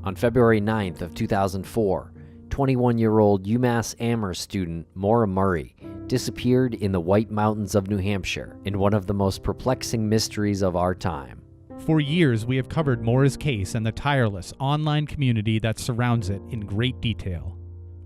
On February 9th of 2004, 21-year-old UMass Amherst student Maura Murray disappeared in the White Mountains of New Hampshire in one of the most perplexing mysteries of our time. For years, we have covered Maura's case and the tireless online community that surrounds it in great detail.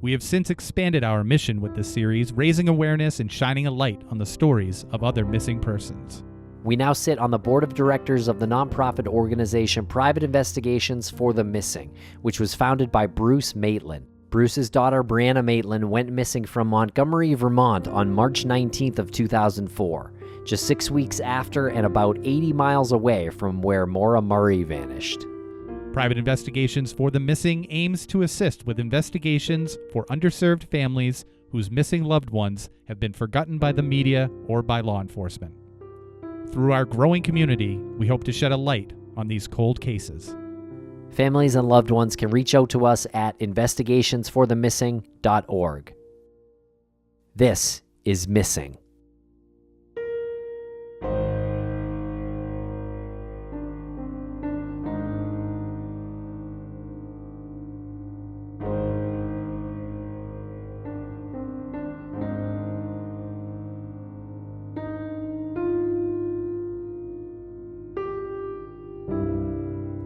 We have since expanded our mission with this series, raising awareness and shining a light on the stories of other missing persons. We now sit on the board of directors of the nonprofit organization Private Investigations for the Missing, which was founded by Bruce Maitland. Bruce's daughter, Brianna Maitland, went missing from Montgomery, Vermont on March 19th of 2004, just 6 weeks after and about 80 miles away from where Maura Murray vanished. Private Investigations for the Missing aims to assist with investigations for underserved families whose missing loved ones have been forgotten by the media or by law enforcement. Through our growing community, we hope to shed a light on these cold cases. Families and loved ones can reach out to us at investigationsforthemissing.org. This is Missing.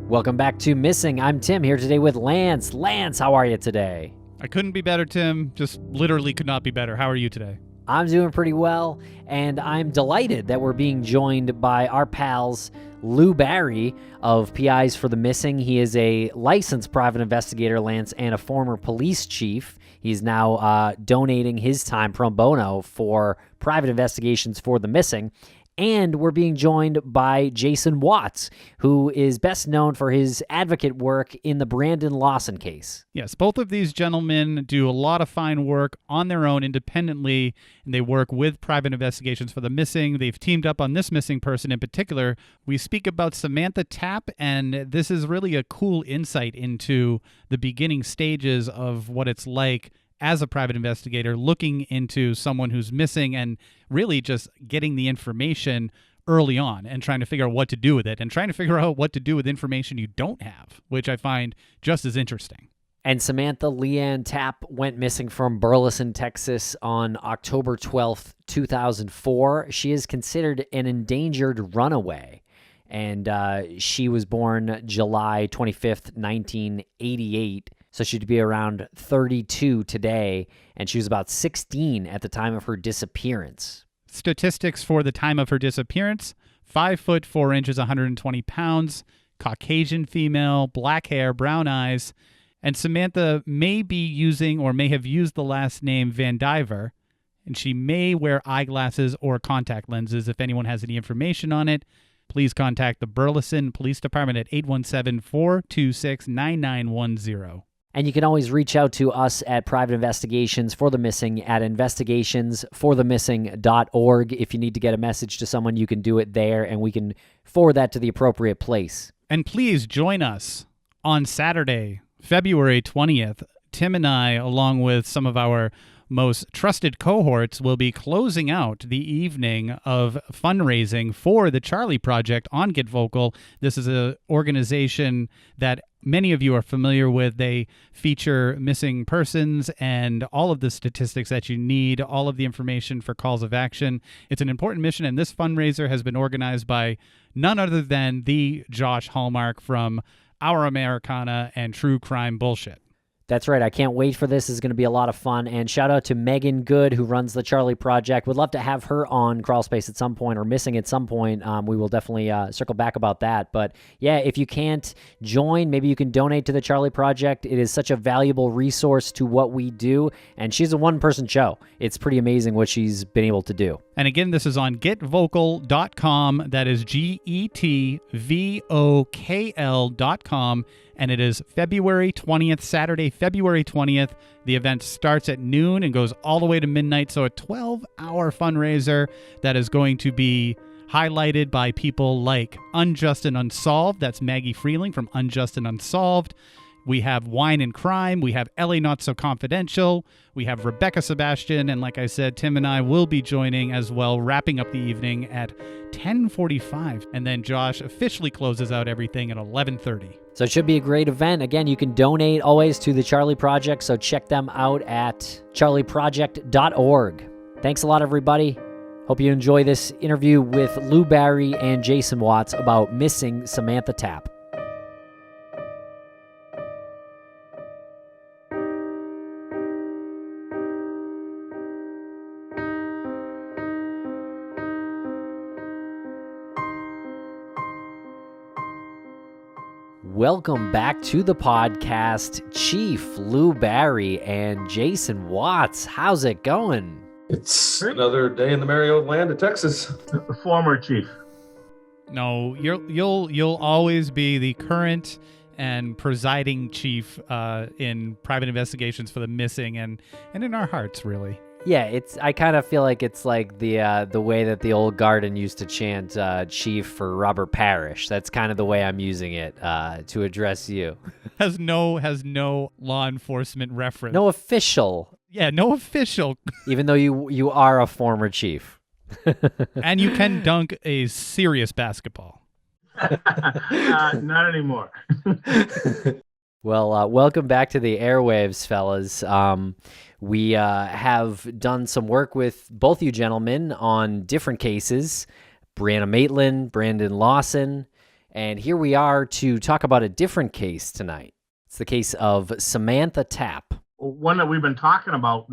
Welcome back to Missing. I'm Tim, here today with Lance. Lance, how are you today? I couldn't be better, Tim. Just literally could not be better. How are you today? I'm doing pretty well, and I'm delighted that we're being joined by our pals Lou Barry of PIs for the Missing. He is a licensed private investigator, Lance, and a former police chief. He's now donating his time pro bono for private investigations for the missing. And we're being joined by Jason Watts, who is best known for his advocate work in the Brandon Lawson case. Yes, both of these gentlemen do a lot of fine work on their own independently, and they work with private investigations for the missing. They've teamed up on this missing person in particular. We speak about Samantha Tapp, and this is really a cool insight into the beginning stages of what it's like as a private investigator looking into someone who's missing and really just getting the information early on and trying to figure out what to do with it and trying to figure out what to do with information you don't have, which I find just as interesting. And Samantha Leighann Tapp went missing from Burleson, Texas on October 12th, 2004. She is considered an endangered runaway, and she was born July 25th, 1988. So she'd be around 32 today, and she was about 16 at the time of her disappearance. Statistics for the time of her disappearance: 5 foot 4 inches, 120 pounds, Caucasian female, black hair, brown eyes, and Samantha may be using or may have used the last name Van Diver, and she may wear eyeglasses or contact lenses. If anyone has any information on it, please contact the Burleson Police Department at 817-426-9910. And you can always reach out to us at Private Investigations for the Missing at investigationsforthemissing.org. If you need to get a message to someone, you can do it there, and we can forward that to the appropriate place. And please join us on Saturday, February 20th. Tim and I, along with some of our most trusted cohorts, will be closing out the evening of fundraising for the Charlie Project on Get Vocal. This is an organization that many of you are familiar with. They feature missing persons and all of the statistics that you need, all of the information for calls of action. It's an important mission, and this fundraiser has been organized by none other than the Josh Hallmark from Our Americana and True Crime Bullshit. That's right. I can't wait for this. It's going to be a lot of fun. And shout out to Megan Good, who runs the Charlie Project. Would love to have her on Crawlspace at some point, or Missing at some point. We will definitely circle back about that. But yeah, if you can't join, maybe you can donate to the Charlie Project. It is such a valuable resource to what we do. And she's a one-person show. It's pretty amazing what she's been able to do. And again, this is on getvocal.com. That is GETVOKL.com. And it is February 20th, Saturday, February 20th. The event starts at noon and goes all the way to midnight, so a 12-hour fundraiser that is going to be highlighted by people like Unjust and Unsolved. That's Maggie Freeling from Unjust and Unsolved. We have Wine and Crime. We have LA Not So Confidential. We have Rebecca Sebastian. And like I said, Tim and I will be joining as well, wrapping up the evening at 10:45. And then Josh officially closes out everything at 11:30. So it should be a great event. Again, you can donate always to the Charlie Project, so check them out at charlieproject.org. Thanks a lot, everybody. Hope you enjoy this interview with Lou Barry and Jason Watts about missing Samantha Tapp. Welcome back to the podcast, Chief Lou Barry and Jason Watts. How's it going? It's another day in the merry old land of Texas. The former chief. No, you'll always be the current and presiding chief in private investigations for the missing and in our hearts, really. Yeah, I kind of feel like it's like the way that the old Garden used to chant chief for Robert Parrish. That's kind of the way I'm using it to address you. Has no law enforcement reference. No official. Yeah, no official. Even though you are a former chief. And you can dunk a serious basketball. Not anymore. Well, welcome back to the airwaves, fellas. We have done some work with both you gentlemen on different cases, Brianna Maitland, Brandon Lawson, and here we are to talk about a different case tonight. It's the case of Samantha Tapp. One that we've been talking about.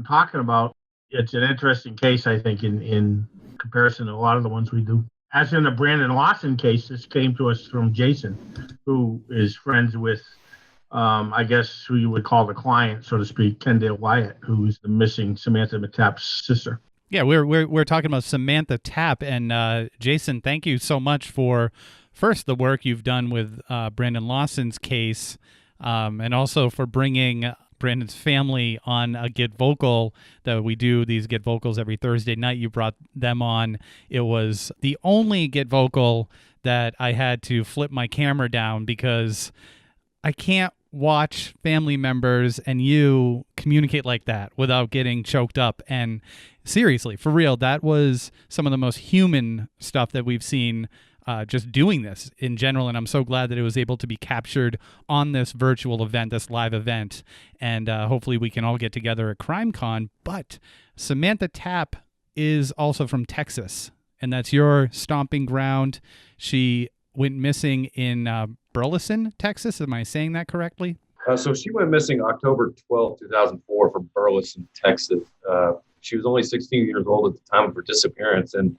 It's an interesting case, I think, in comparison to a lot of the ones we do. As in the Brandon Lawson case, this came to us from Jason, who is friends with I guess who you would call the client, so to speak, Kendall Wyatt, who's the missing Samantha Tapp's sister. Yeah, we're talking about Samantha Tapp, and Jason, thank you so much for first the work you've done with Brandon Lawson's case, and also for bringing Brandon's family on a Get Vocal that we do. These Get Vocals every Thursday night. You brought them on. It was the only Get Vocal that I had to flip my camera down because I can't watch family members and you communicate like that without getting choked up. And seriously, for real, that was some of the most human stuff that we've seen just doing this in general. And I'm so glad that it was able to be captured on this virtual event, this live event. And hopefully we can all get together at CrimeCon. But Samantha Tapp is also from Texas, and that's your stomping ground. She went missing in Burleson, Texas. Am I saying that correctly? So she went missing October 12, 2004 from Burleson, Texas. She was only 16 years old at the time of her disappearance. And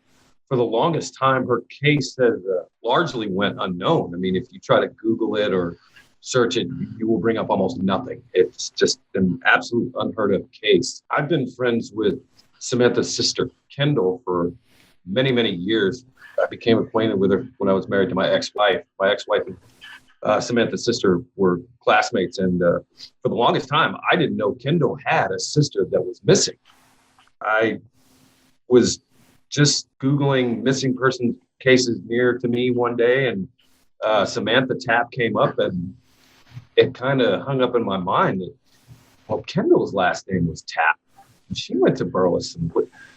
for the longest time, her case has largely went unknown. I mean, if you try to Google it or search it, you will bring up almost nothing. It's just an absolute unheard of case. I've been friends with Samantha's sister, Kendall, for many, many years. I became acquainted with her when I was married to my ex-wife. My ex-wife and Samantha's sister were classmates. And for the longest time, I didn't know Kendall had a sister that was missing. I was just Googling missing person cases near to me one day, and Samantha Tapp came up, and it kind of hung up in my mind that, well, Kendall's last name was Tapp. And she went to Burleson.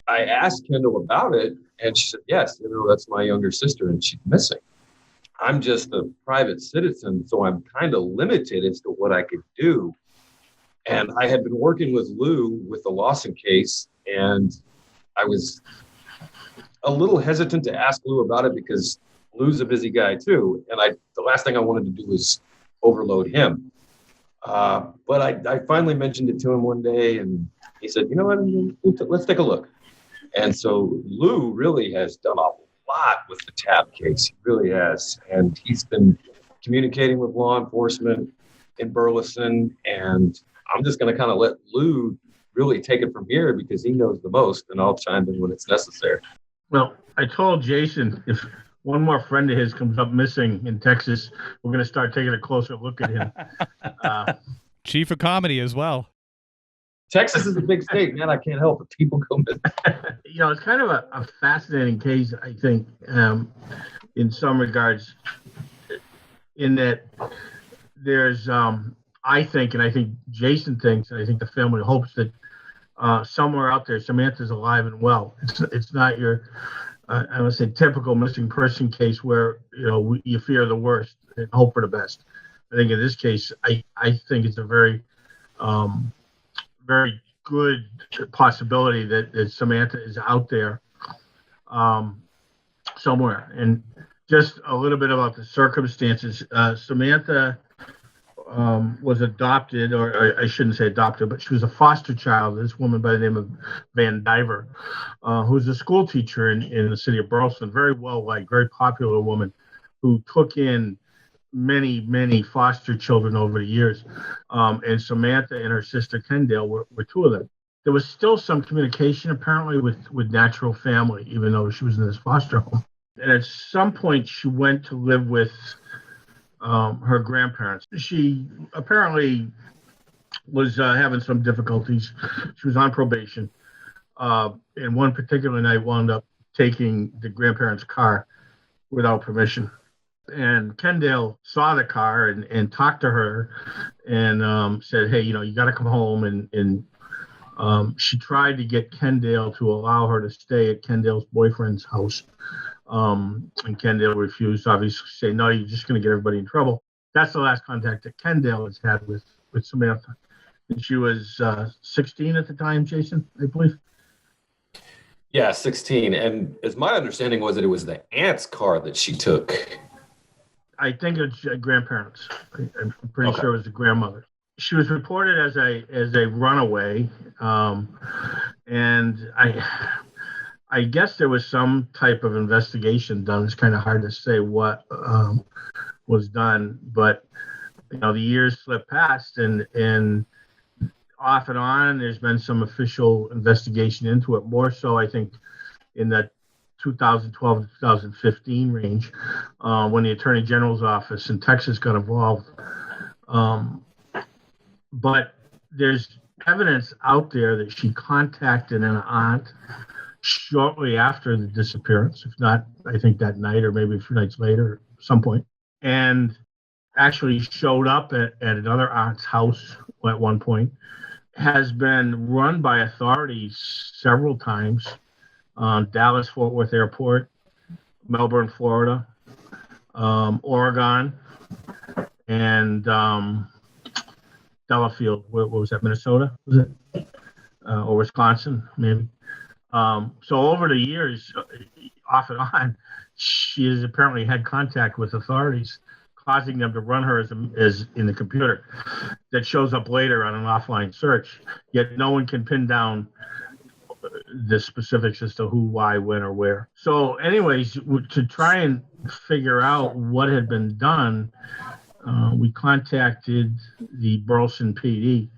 I asked Kendall about it, and she said, yes, that's my younger sister, and she's missing. I'm just a private citizen, so I'm kind of limited as to what I could do. And I had been working with Lou with the Lawson case, and I was a little hesitant to ask Lou about it because Lou's a busy guy too. And the last thing I wanted to do was overload him. But I finally mentioned it to him one day, and he said, you know what, let's take a look. And so Lou really has done a lot with the Tapp case. He really has. And he's been communicating with law enforcement in Burleson. And I'm just going to kind of let Lou really take it from here because he knows the most, and I'll chime in when it's necessary. Well, I told Jason if one more friend of his comes up missing in Texas, we're going to start taking a closer look at him. Chief of comedy as well. Texas is a big state, man. I can't help it. People go missing. It's kind of a fascinating case, I think, in some regards, in that there's I think, and I think Jason thinks, and I think the family hopes that somewhere out there, Samantha's alive and well. It's not your, I would say, typical missing person case where you fear the worst and hope for the best. I think in this case, I think it's a very, very good possibility that Samantha is out there somewhere. And just a little bit about the circumstances. Samantha was adopted, or I shouldn't say adopted, but she was a foster child. This woman by the name of Van Diver, who's a school teacher in the city of Burleson, very well liked, very popular woman who took in many, many foster children over the years. And Samantha and her sister Kendall were two of them. There was still some communication apparently with natural family, even though she was in this foster home. And at some point she went to live with her grandparents. She apparently was having some difficulties. She was on probation. And one particular night wound up taking the grandparents' car without permission. And Kendall saw the car and talked to her and said, hey, you got to come home. And she tried to get Kendall to allow her to stay at Kendall's boyfriend's house. And Kendall refused, obviously, say, no, you're just going to get everybody in trouble. That's the last contact that Kendall has had with Samantha. And she was 16 at the time, Jason, I believe. Yeah, 16. And as my understanding was that it was the aunt's car that she took. I think it's grandparents. I'm pretty sure it was the grandmother. She was reported as a runaway, and I guess there was some type of investigation done. It's kind of hard to say what was done, but the years slipped past, and off and on, there's been some official investigation into it. More so, I think, in the 2012 to 2015 range, when the Attorney General's office in Texas got involved. But there's evidence out there that she contacted an aunt shortly after the disappearance, if not, I think that night or maybe a few nights later at some point, and actually showed up at another aunt's house at one point, has been run by authorities several times. Dallas, Fort Worth Airport, Melbourne, Florida, Oregon, and Delafield. What was that, Minnesota? Was it? Or Wisconsin, maybe. So over the years, off and on, she has apparently had contact with authorities, causing them to run her as in the computer that shows up later on an offline search. Yet no one can pin down the specifics as to who, why, when, or where. So anyways, to try and figure out what had been done, we contacted the Burleson PD.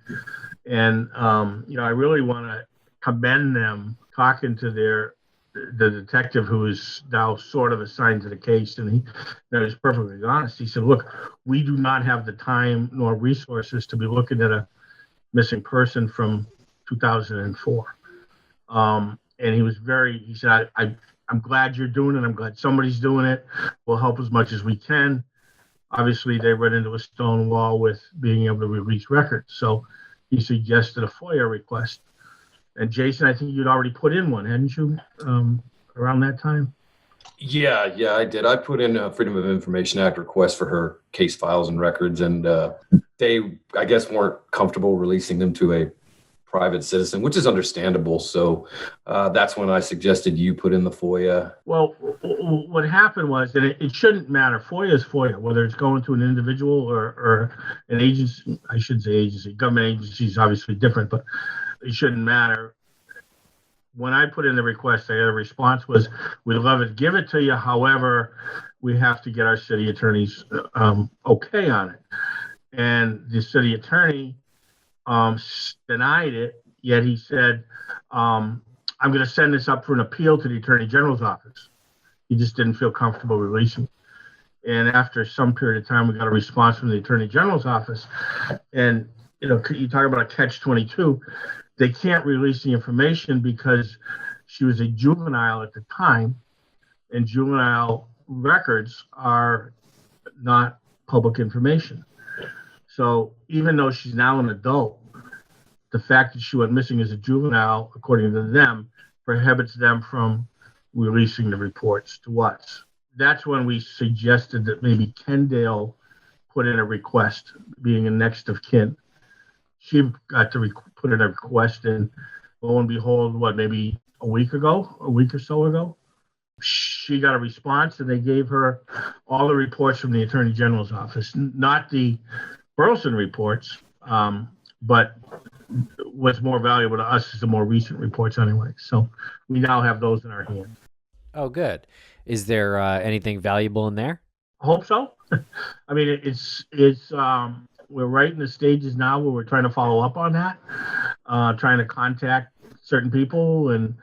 And, I really want to commend them talking to the detective who is now sort of assigned to the case. And he was perfectly honest. He said, look, we do not have the time nor resources to be looking at a missing person from 2004. And he said, I'm glad you're doing it. I'm glad somebody's doing it. We'll help as much as we can. Obviously, they ran into a stone wall with being able to release records. So he suggested a FOIA request. And Jason, I think you'd already put in one, hadn't you, around that time? Yeah, I did. I put in a Freedom of Information Act request for her case files and records, and they, I guess, weren't comfortable releasing them to a private citizen, which is understandable. So that's when I suggested you put in the FOIA. Well, what happened was that it shouldn't matter. FOIA is FOIA, whether it's going to an individual or an agency. I shouldn't say agency. Government agency is obviously different, but it shouldn't matter. When I put in the request, the response was, we'd love to give it to you. However, we have to get our city attorney's okay on it. And the city attorney denied it, yet he said, I'm going to send this up for an appeal to the Attorney General's office. He just didn't feel comfortable releasing it. And after some period of time, we got a response from the Attorney General's office. And, you talk about a catch-22. They can't release the information because she was a juvenile at the time, and juvenile records are not public information. So even though she's now an adult, the fact that she went missing as a juvenile, according to them, prohibits them from releasing the reports to us. That's when we suggested that maybe Kendall put in a request, being a next of kin. She got to put in a request, and lo and behold, maybe a week or so ago, she got a response, and they gave her all the reports from the Attorney General's office, not the Burleson reports, but what's more valuable to us is the more recent reports anyway. So we now have those in our hands. Oh, good. Is there anything valuable in there? I hope so. I mean, it's we're right in the stages now where we're trying to follow up on that, trying to contact certain people, and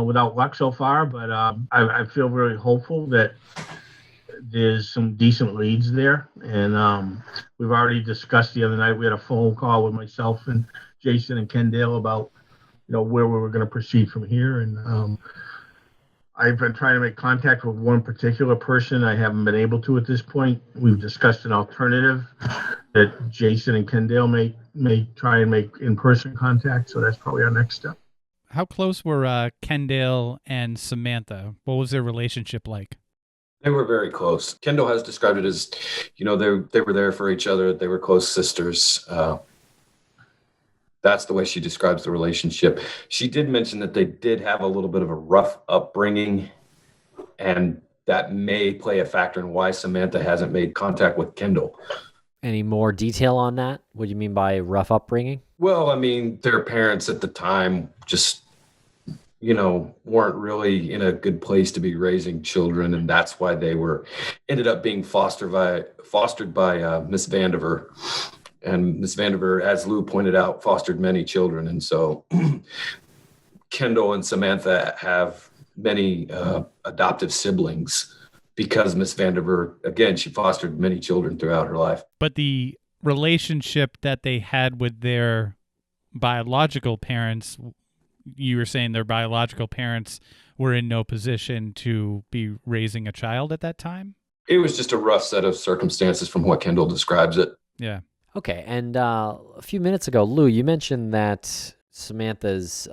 without luck so far. But I feel very hopeful that there's some decent leads there. And we've already discussed the other night. We had a phone call with myself and Jason and Kendall about, where we were going to proceed from here. And I've been trying to make contact with one particular person. I haven't been able to at this point. We've discussed an alternative that Jason and Kendall may try and make in-person contact. So that's probably our next step. How close were Kendall and Samantha? What was their relationship like? They were very close. Kendall has described it as, they were there for each other. They were close sisters. That's the way she describes the relationship. She did mention that they did have a little bit of a rough upbringing, and that may play a factor in why Samantha hasn't made contact with Kendall. Any more detail on that? What do you mean by rough upbringing? Well, I mean, their parents at the time just, weren't really in a good place to be raising children, and that's why they ended up being fostered by Miss Vandiver. And Miss Vandiver, as Lou pointed out, fostered many children. And so Kendall and Samantha have many adoptive siblings because Miss Vandiver, again, she fostered many children throughout her life. But the relationship that they had with their biological parents, you were saying their biological parents were in no position to be raising a child at that time? It was just a rough set of circumstances from what Kendall describes it. Yeah. Okay, and a few minutes ago, Lou, you mentioned that Samantha's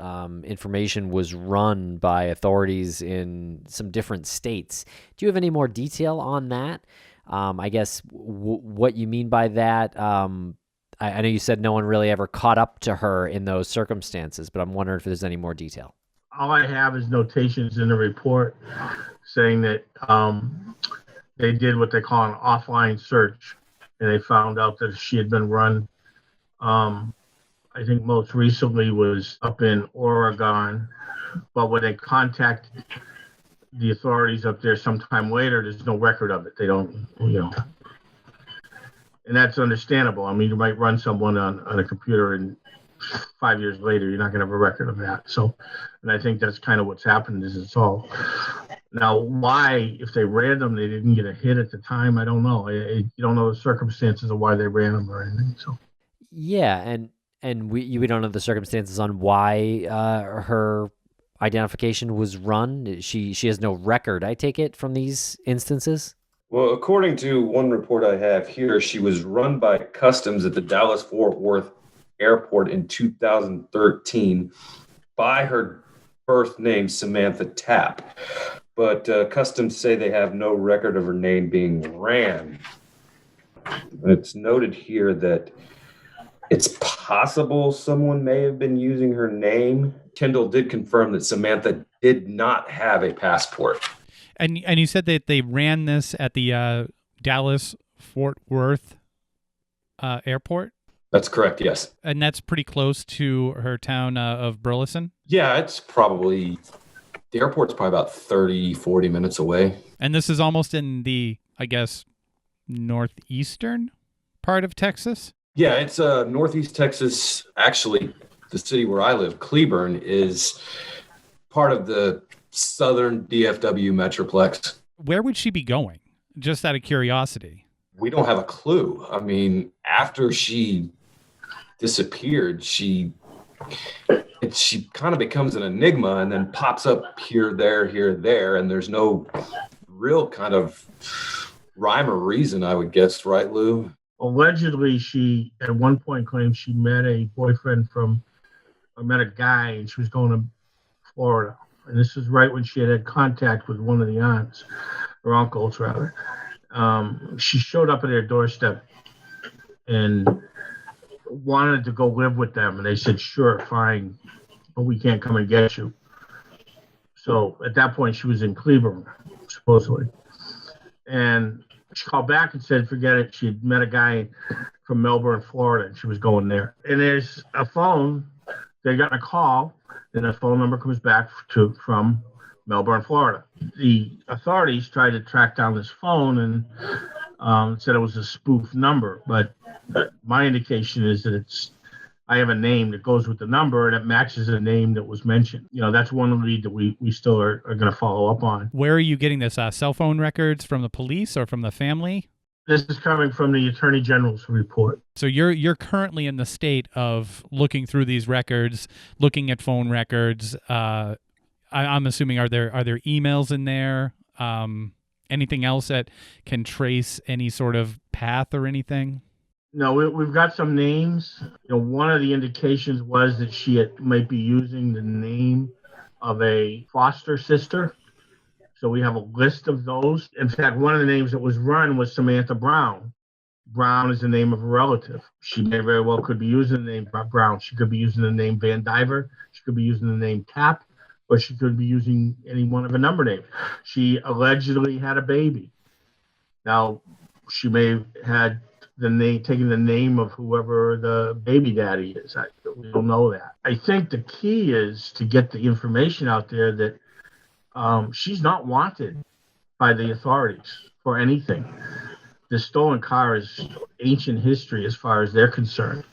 information was run by authorities in some different states. Do you have any more detail on that? I guess what you mean by that. I know you said no one really ever caught up to her in those circumstances, but I'm wondering if there's any more detail. All I have is notations in the report saying that they did what they call an offline search. And they found out that she had been run, I think most recently was up in Oregon. But when they contacted the authorities up there sometime later, there's no record of it. They don't, And that's understandable. I mean, you might run someone on a computer, and 5 years later, you're not going to have a record of that. So, and I think that's kind of what's happened is it's all. Now, why, if they ran them, they didn't get a hit at the time, I don't know. You don't know the circumstances of why they ran them or anything. So, yeah, and we don't know the circumstances on why her identification was run. She has no record, I take it, from these instances? Well, according to one report I have here, she was run by Customs at the Dallas-Fort Worth Airport in 2013 by her birth name, Samantha Tapp. But Customs say they have no record of her name being ran. It's noted here that it's possible someone may have been using her name. Kendall did confirm that Samantha did not have a passport. And you said that they ran this at the Dallas-Fort Worth airport? That's correct, yes. And that's pretty close to her town of Burleson? Yeah, the airport's probably about 30, 40 minutes away. And this is almost in the, I guess, northeastern part of Texas? Yeah, it's northeast Texas. Actually, the city where I live, Cleburne, is part of the southern DFW Metroplex. Where would she be going? Just out of curiosity. We don't have a clue. I mean, after she disappeared, she kind of becomes an enigma and then pops up here, there, and there's no real kind of rhyme or reason, I would guess, right, Lou? allegedly she at one point claimed she met a guy, and she was going to Florida. And this is right when she had contact with one of the aunts, or uncles rather. She showed up at their doorstep and wanted to go live with them. And they said, sure, fine, but we can't come and get you. So at that point, she was in Cleveland, supposedly. And she called back and said, forget it. She had met a guy from Melbourne, Florida, and she was going there. And there's a phone. They got a call, and the phone number comes back from Melbourne, Florida. The authorities tried to track down this phone and said it was a spoof number. But my indication is that I have a name that goes with the number, and it matches the name that was mentioned. That's one lead that we still are going to follow up on. Where are you getting this? Cell phone records from the police or from the family? This is coming from the Attorney General's report. So you're currently in the state of looking through these records, looking at phone records. I'm assuming are there emails in there? Anything else that can trace any sort of path or anything? No, we've got some names. One of the indications was that she might be using the name of a foster sister. So we have a list of those. In fact, one of the names that was run was Samantha Brown. Brown is the name of a relative. She may very well could be using the name Brown. She could be using the name Van Diver. She could be using the name Tapp, or she could be using any one of a number names. She allegedly had a baby. Now, she may have had taking the name of whoever the baby daddy is. We don't know that. I think the key is to get the information out there that she's not wanted by the authorities for anything. The stolen car is ancient history as far as they're concerned.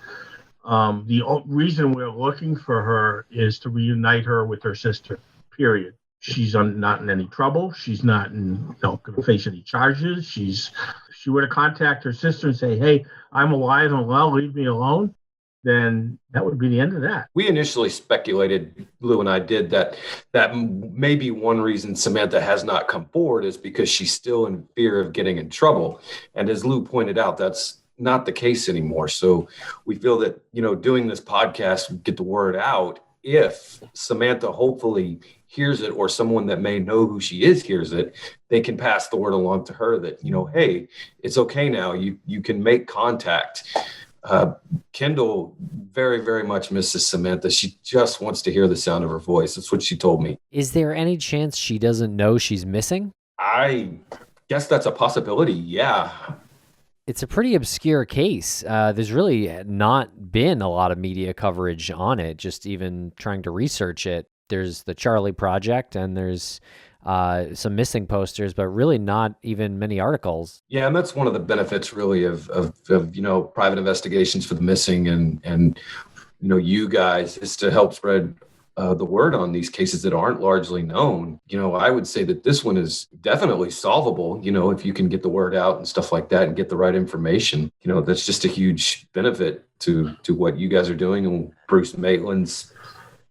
The reason we're looking for her is to reunite her with her sister, period. She's not in any trouble. She's not going to face any charges. If she were to contact her sister and say, hey, I'm alive and well, leave me alone, then that would be the end of that. We initially speculated, Lou and I did, that maybe one reason Samantha has not come forward is because she's still in fear of getting in trouble. And as Lou pointed out, that's not the case anymore. So we feel that, doing this podcast, get the word out. If Samantha hopefully hears it, or someone that may know who she is hears it, they can pass the word along to her that, hey, it's okay now. You can make contact. Kendall very, very much misses Samantha. She just wants to hear the sound of her voice. That's what she told me. Is there any chance she doesn't know she's missing? I guess that's a possibility. Yeah. It's a pretty obscure case. There's really not been a lot of media coverage on it, just even trying to research it. There's the Charlie Project, and there's some missing posters, but really not even many articles. Yeah, and that's one of the benefits really of private investigations for the missing and you guys, is to help spread the word on these cases that aren't largely known. I would say that this one is definitely solvable, if you can get the word out and stuff like that and get the right information. That's just a huge benefit to what you guys are doing and Bruce Maitland's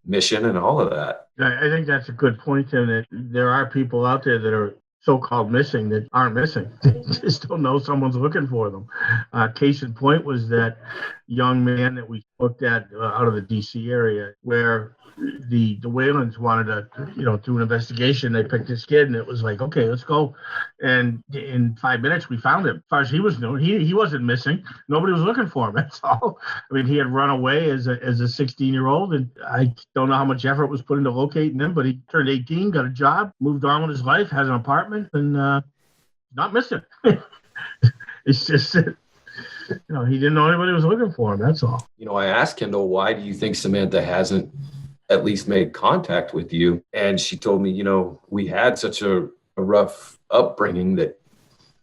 mission and all of that. I think that's a good point, Tim, that there are people out there that are so-called missing that aren't missing. They just don't know someone's looking for them. Case in point was that young man that we looked at out of the D.C. area, where the Whalens wanted to, do an investigation. They picked this kid, and it was like, okay, let's go. And in 5 minutes, we found him. As far as he was known, he wasn't missing. Nobody was looking for him. That's all. I mean, he had run away as a 16-year-old, and I don't know how much effort was put into locating him, but he turned 18, got a job, moved on with his life, has an apartment, and not missing. It's just that, he didn't know anybody was looking for him. That's all. I asked Kendall, why do you think Samantha hasn't at least made contact with you? And she told me, we had such a rough upbringing that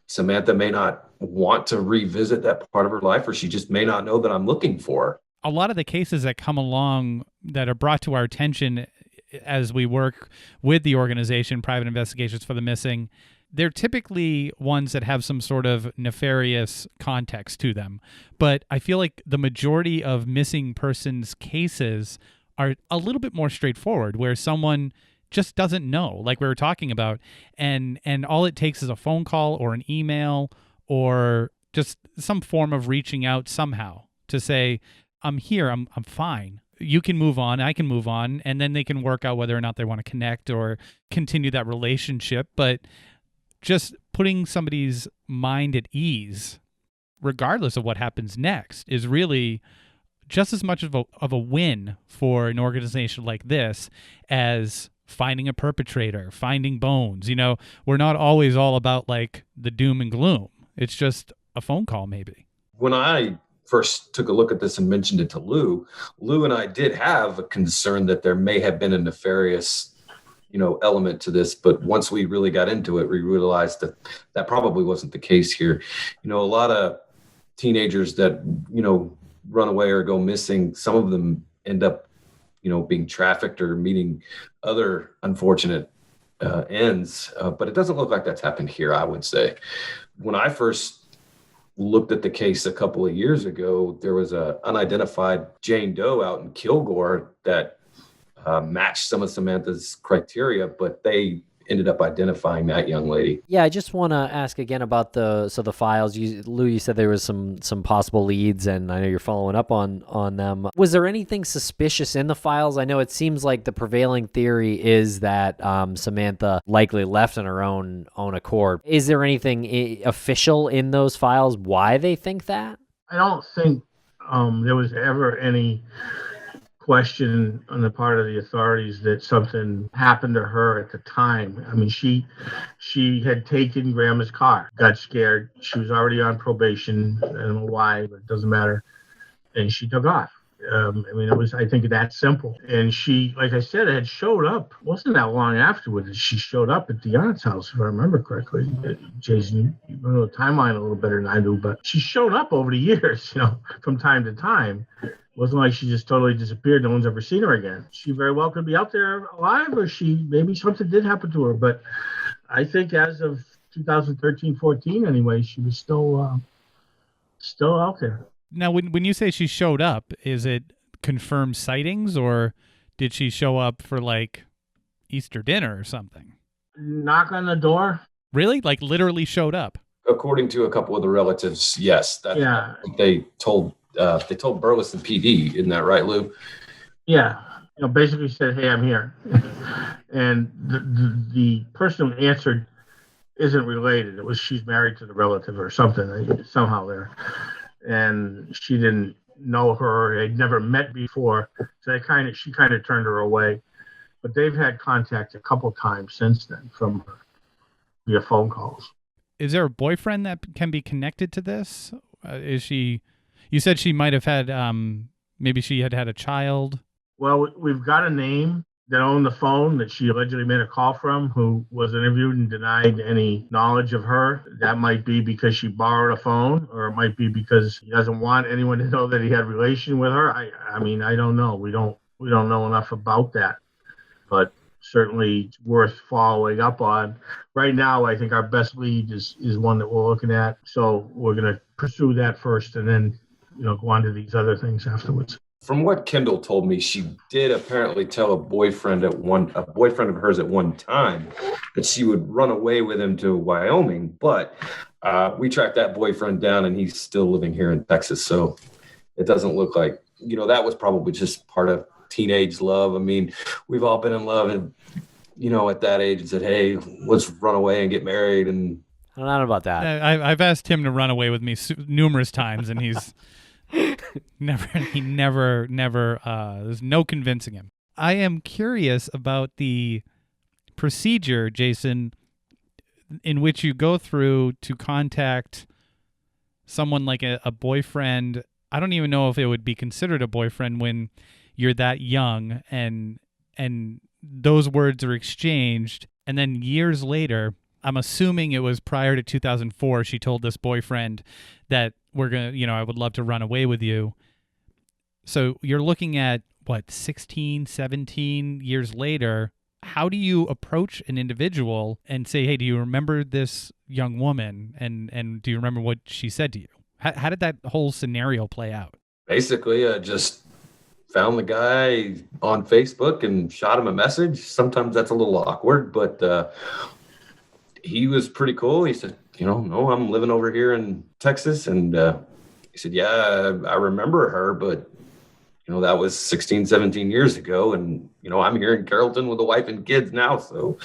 Samantha may not want to revisit that part of her life, or she just may not know that I'm looking for her. A lot of the cases that come along that are brought to our attention as we work with the organization, Private Investigations for the Missing, they're typically ones that have some sort of nefarious context to them. But I feel like the majority of missing persons cases are a little bit more straightforward, where someone just doesn't know, like we were talking about, and all it takes is a phone call or an email or just some form of reaching out somehow to say, I'm here, I'm fine. You can move on, I can move on, and then they can work out whether or not they want to connect or continue that relationship. But just putting somebody's mind at ease, regardless of what happens next, is really just as much of a win for an organization like this as finding a perpetrator, finding bones. You know, we're not always all about like the doom and gloom. It's just a phone call maybe. When I first took a look at this and mentioned it to Lou and I did have a concern that there may have been a nefarious, element to this. But once we really got into it, we realized that that probably wasn't the case here. A lot of teenagers that, run away or go missing, some of them end up, being trafficked or meeting other unfortunate ends. But it doesn't look like that's happened here, I would say. When I first looked at the case a couple of years ago, there was a unidentified Jane Doe out in Kilgore that matched some of Samantha's criteria, but they ended up identifying that young lady. Yeah, I just want to ask again about the files. Lou, you said there was some possible leads, and I know you're following up on them. Was there anything suspicious in the files? I know it seems like the prevailing theory is that Samantha likely left on her own accord. Is there anything official in those files why they think that? I don't think there was ever any question on the part of the authorities that something happened to her at the time. I mean, she had taken Grandma's car, got scared. She was already on probation. I don't know why, but it doesn't matter. And she took off. It was, I think, that simple. And she, like I said, had showed up. It wasn't that long afterwards. She showed up at the aunt's house, if I remember correctly. Jason, you know the timeline a little better than I do, but she showed up over the years, from time to time. It wasn't like she just totally disappeared. No one's ever seen her again. She very well could be out there alive, or maybe something did happen to her. But I think as of 2013-14, anyway, she was still out there. Now, when you say she showed up, is it confirmed sightings, or did she show up for like Easter dinner or something? Knock on the door. Really? Like literally showed up? According to a couple of the relatives, yes. That's what they told Burleson PD. Isn't that right, Lou? Yeah. Basically said, "Hey, I'm here," and the person who answered isn't related. It was she's married to the relative or something somehow there. And she didn't know her, they'd never met before, so she kind of turned her away. But they've had contact a couple times since then from her via phone calls. Is there a boyfriend that can be connected to this? You said she might have had, maybe she had a child. Well, we've got a name that owned the phone that she allegedly made a call from, who was interviewed and denied any knowledge of her. That might be because she borrowed a phone, or it might be because he doesn't want anyone to know that he had relation with her. I mean, I don't know. We don't know enough about that, but certainly worth following up on. Right now, I think our best lead is one that we're looking at. So we're going to pursue that first, and then go on to these other things afterwards. From what Kendall told me, she did apparently tell a boyfriend of hers at one time that she would run away with him to Wyoming. But we tracked that boyfriend down, and he's still living here in Texas. So it doesn't look like, that was probably just part of teenage love. I mean, we've all been in love and, at that age and said, hey, let's run away and get married. And I don't know about that. I've asked him to run away with me numerous times, and he's... never, there's no convincing him. I am curious about the procedure, Jason, in which you go through to contact someone like a boyfriend. I don't even know if it would be considered a boyfriend when you're that young, and those words are exchanged, and then years later, I'm assuming it was prior to 2004, she told this boyfriend that I would love to run away with you. So you're looking at, 16, 17 years later. How do you approach an individual and say, hey, do you remember this young woman? And do you remember what she said to you? How did that whole scenario play out? Basically, I just found the guy on Facebook and shot him a message. Sometimes that's a little awkward, but he was pretty cool. He said, no, I'm living over here in Texas. And he said, yeah, I remember her, but, that was 16, 17 years ago. And, I'm here in Carrollton with a wife and kids now. So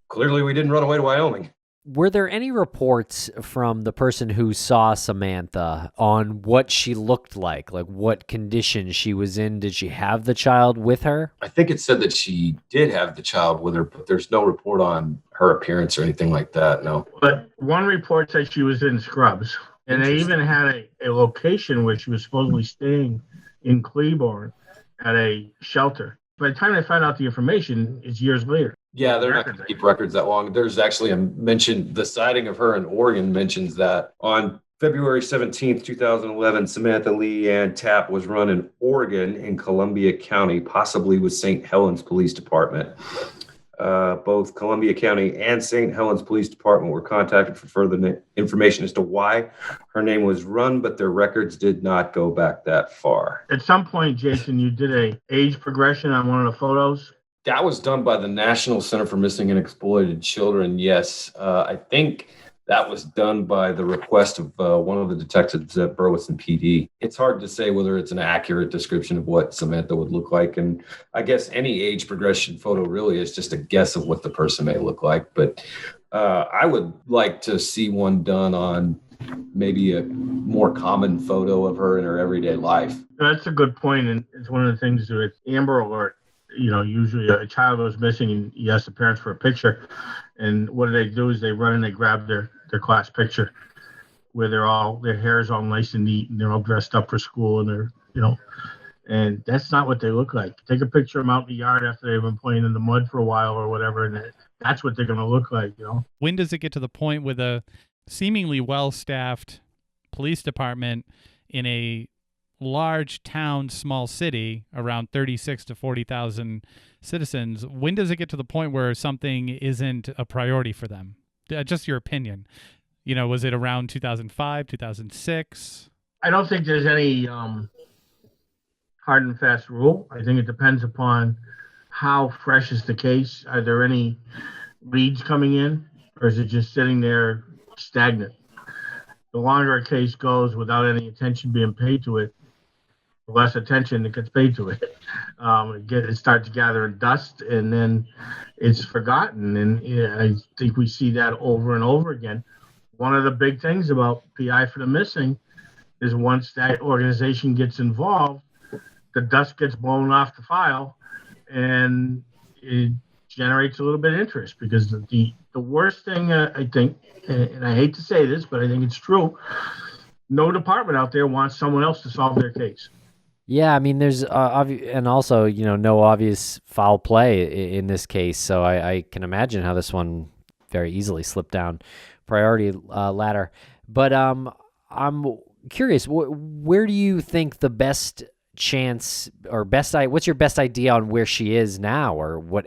clearly we didn't run away to Wyoming. Were there any reports from the person who saw Samantha on what she looked like what condition she was in? Did she have the child with her? I think it said that she did have the child with her, but there's no report on her appearance or anything like that, no. But one report said she was in scrubs. And they even had a location where she was supposedly staying in Cleburne at a shelter. By the time they found out the information, it's years later. Yeah, they're not going to keep records that long. There's actually the sighting of her in Oregon mentions that on February 17th, 2011, Samantha Leighann Tapp was run in Oregon in Columbia County, possibly with St. Helens Police Department. Both Columbia County and St. Helens Police Department were contacted for further information as to why her name was run, but their records did not go back that far. At some point, Jason, you did a age progression on one of the photos. That was done by the National Center for Missing and Exploited Children. Yes, I think that was done by the request of one of the detectives at Burleson PD. It's hard to say whether it's an accurate description of what Samantha would look like. And I guess any age progression photo really is just a guess of what the person may look like. But I would like to see one done on maybe a more common photo of her in her everyday life. That's a good point. And it's one of the things with Amber Alert. Usually a child goes missing and you ask the parents for a picture. And what they do is they run and they grab their class picture where their hair is all nice and neat and they're all dressed up for school and they're, and that's not what they look like. Take a picture of them out in the yard after they've been playing in the mud for a while or whatever. And that's what they're going to look like, When does it get to the point with a seemingly well-staffed police department in a large town, small city, around 36 to 40,000 citizens, when does it get to the point where something isn't a priority for them? Just your opinion. Was it around 2005, 2006? I don't think there's any hard and fast rule. I think it depends upon how fresh is the case. Are there any leads coming in, or is it just sitting there stagnant? The longer a case goes without any attention being paid to it, the less attention that gets paid to it. It starts gathering dust, and then it's forgotten. And I think we see that over and over again. One of the big things about PI for the missing is once that organization gets involved, the dust gets blown off the file, and it generates a little bit of interest. Because the worst thing, I think, and I hate to say this, but I think it's true, no department out there wants someone else to solve their case. Yeah, I mean, there's and also, no obvious foul play in this case. So I can imagine how this one very easily slipped down priority ladder. But I'm curious, where do you think the best chance or what's your best idea on where she is now, or what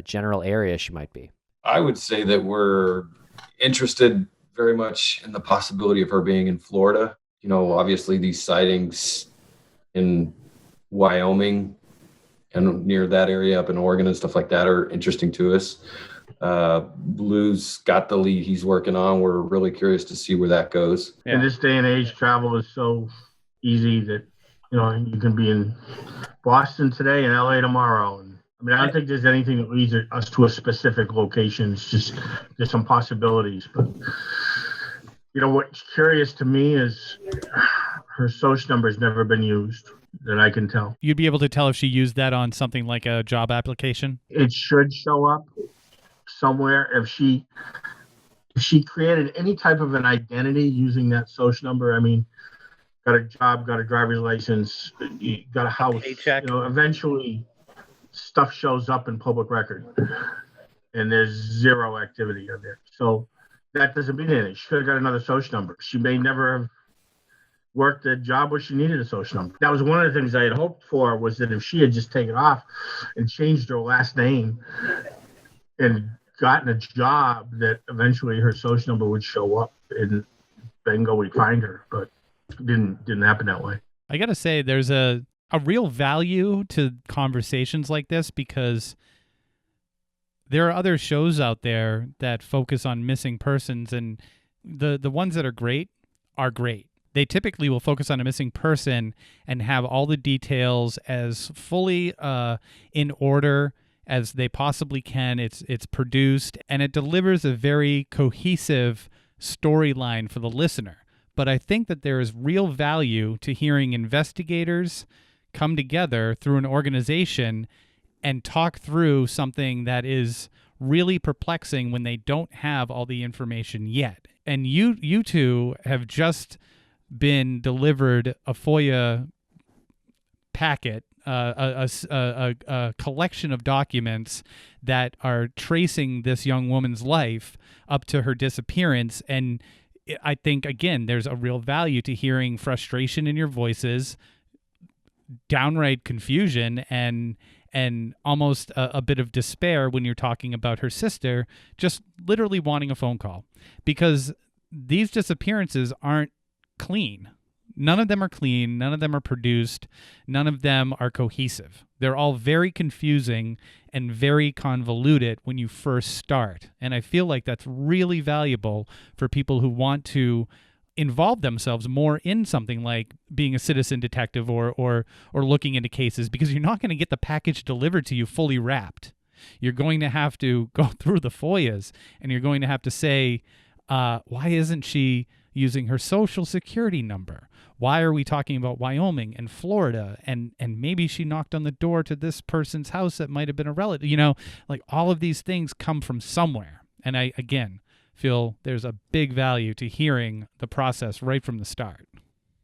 general area she might be? I would say that we're interested very much in the possibility of her being in Florida. Obviously these sightings in Wyoming and near that area up in Oregon and stuff like that are interesting to us. Lou's got the lead he's working on. We're really curious to see where that goes. In this day and age, travel is so easy that, you can be in Boston today and LA tomorrow. And I don't think there's anything that leads us to a specific location. It's just there's some possibilities. But, what's curious to me is her social number has never been used that I can tell. You'd be able to tell if she used that on something like a job application? It should show up somewhere. If she created any type of an identity using that social number, got a job, got a driver's license, got a house, paycheck. Eventually stuff shows up in public record and there's zero activity on there. So that doesn't mean anything. She could have got another social number. She may never have worked a job where she needed a social number. That was one of the things I had hoped for, was that if she had just taken off and changed her last name and gotten a job, that eventually her social number would show up and bingo, we'd find her. But it didn't happen that way. I got to say, there's a real value to conversations like this, because there are other shows out there that focus on missing persons, and the ones that are great are great. They typically will focus on a missing person and have all the details as fully in order as they possibly can. It's produced, and it delivers a very cohesive storyline for the listener. But I think that there is real value to hearing investigators come together through an organization and talk through something that is really perplexing when they don't have all the information yet. And you two have just been delivered a FOIA packet, a collection of documents that are tracing this young woman's life up to her disappearance. And I think, again, there's a real value to hearing frustration in your voices, downright confusion, and almost a bit of despair when you're talking about her sister just literally wanting a phone call. Because these disappearances aren't clean. None of them are clean. None of them are produced. None of them are cohesive. They're all very confusing and very convoluted when you first start. And I feel like that's really valuable for people who want to involve themselves more in something like being a citizen detective or looking into cases, because you're not going to get the package delivered to you fully wrapped. You're going to have to go through the FOIAs, and you're going to have to say, why isn't she using her social security number? Why are we talking about Wyoming and Florida? And maybe she knocked on the door to this person's house that might have been a relative. Like all of these things come from somewhere. And I, again, feel there's a big value to hearing the process right from the start.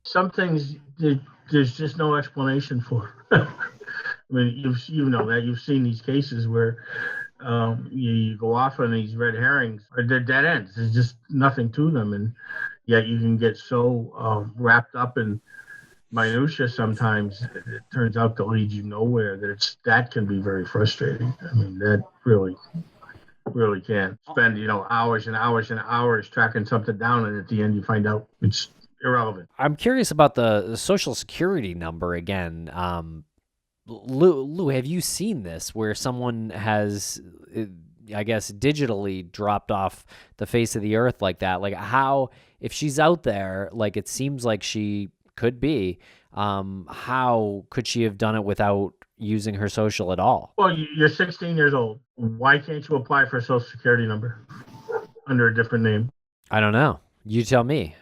Some things there's just no explanation for. I mean, you know that. You've seen these cases where you go off on these red herrings, or they're dead ends. There's just nothing to them, and yet you can get so wrapped up in minutia sometimes. It turns out to lead you nowhere. That can be very frustrating. I mean, that really can spend hours and hours and hours tracking something down, and at the end you find out it's irrelevant. I'm curious about the social security number again. Lou, have you seen this where someone has, I guess, digitally dropped off the face of the earth like that? Like how, if she's out there, like it seems like she could be, how could she have done it without using her social at all? Well, you're 16 years old. Why can't you apply for a social security number under a different name? I don't know. You tell me.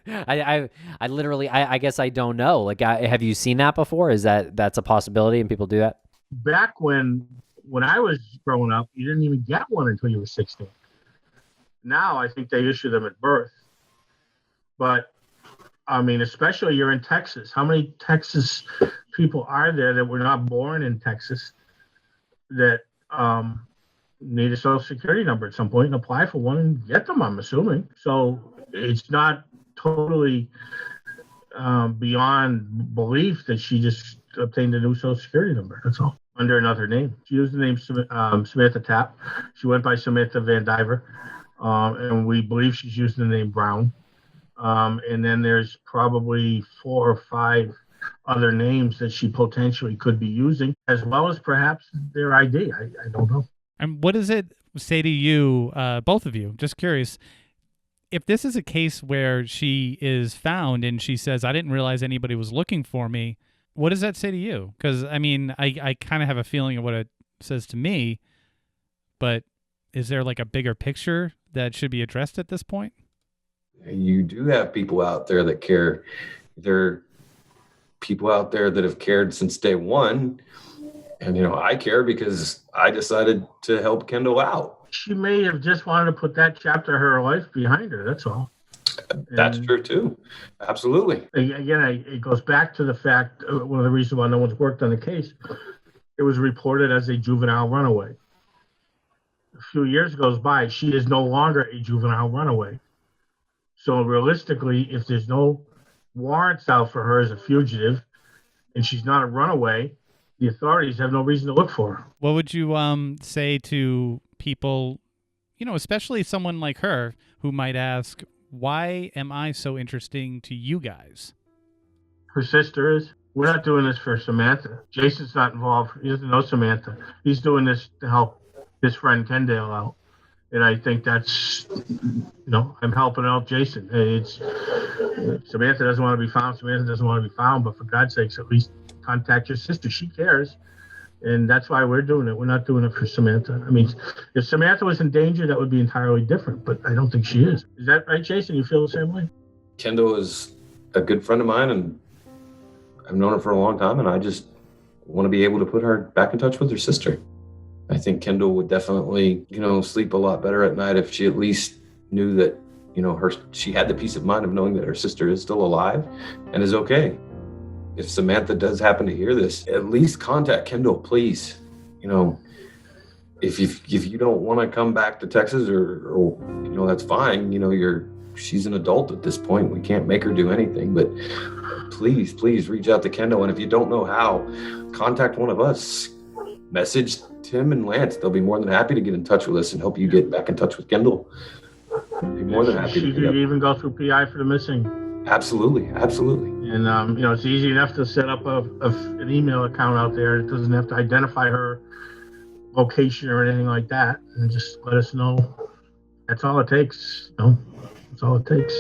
I literally, I guess I don't know. Like, have you seen that before? That's a possibility and people do that? Back when I was growing up, you didn't even get one until you were 16. Now I think they issue them at birth. But I mean, especially you're in Texas. How many Texas people are there that were not born in Texas that need a social security number at some point and apply for one and get them, I'm assuming. So it's not totally beyond belief that she just obtained a new social security number. That's all, under another name. She used the name Samantha Tapp. She went by Samantha Van Diver, and we believe she's used the name Brown. And then there's probably 4 or 5 other names that she potentially could be using, as well as perhaps their ID. I don't know. And what does it say to you, both of you? Just curious. If this is a case where she is found and she says, I didn't realize anybody was looking for me, what does that say to you? Because, I mean, I kind of have a feeling of what it says to me, but is there like a bigger picture that should be addressed at this point? You do have people out there that care. There are people out there that have cared since day one. And, I care because I decided to help Kendall out. She may have just wanted to put that chapter of her life behind her. That's all. That's true, too. Absolutely. Again, it goes back to the fact, one of the reasons why no one's worked on the case, it was reported as a juvenile runaway. A few years goes by, she is no longer a juvenile runaway. So realistically, if there's no warrants out for her as a fugitive and she's not a runaway, the authorities have no reason to look for her. What would you say to people, especially someone like her who might ask, why am I so interesting to you guys? Her sister is. We're not doing this for Samantha. Jason's not involved. He doesn't know Samantha. He's doing this to help his friend Kendall out. And I think that's, I'm helping out Jason. It's Samantha doesn't want to be found. Samantha doesn't want to be found. But for God's sakes, at least contact your sister. She cares. And that's why we're doing it. We're not doing it for Samantha. I mean, if Samantha was in danger, that would be entirely different. But I don't think she is. Is that right, Jason? You feel the same way? Kendall is a good friend of mine, and I've known her for a long time, and I just want to be able to put her back in touch with her sister. I think Kendall would definitely, sleep a lot better at night if she at least knew that, she had the peace of mind of knowing that her sister is still alive and is okay. If Samantha does happen to hear this, at least contact Kendall, please. If you don't want to come back to Texas or that's fine. She's an adult at this point. We can't make her do anything, but please reach out to Kendall. And if you don't know how, contact one of us. Message Tim and Lance. They'll be more than happy to get in touch with us and help you get back in touch with Kendall. Be more than happy. She could even go through PI for the missing. Absolutely. And it's easy enough to set up an email account out there. It doesn't have to identify her location or anything like that. And just let us know. That's all it takes. That's all it takes.